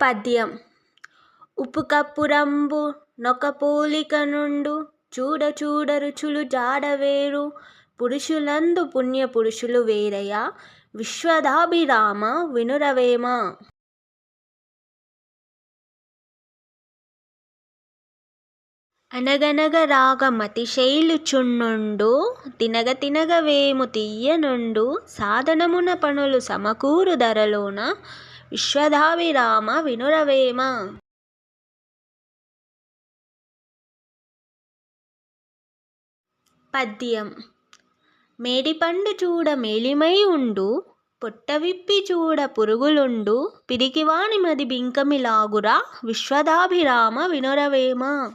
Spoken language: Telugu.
పద్యం. ఉప్పు కప్పురంబు నొక పోలిక నుండు, చూడ చూడ రుచులు జాడవేరు, పురుషులందు పుణ్య పురుషులు వేరయ, విశ్వదాభిరామ వినురవేమ. అనగనగ రాగమతిశైలుచున్నుండు, తినగ తినగ వేము తీయనుండు, సాధనమున పనులు సమకూరు ధరలోన, విశ్వదాభిరామ వినురవేమ. పద్యం. మేడిపండు చూడ మేలిమై ఉండు, పొట్ట విప్పి చూడ పురుగులుండు, పిరికివాని మది బింకమిలాగురా, విశ్వదాభిరామ వినురవేమ.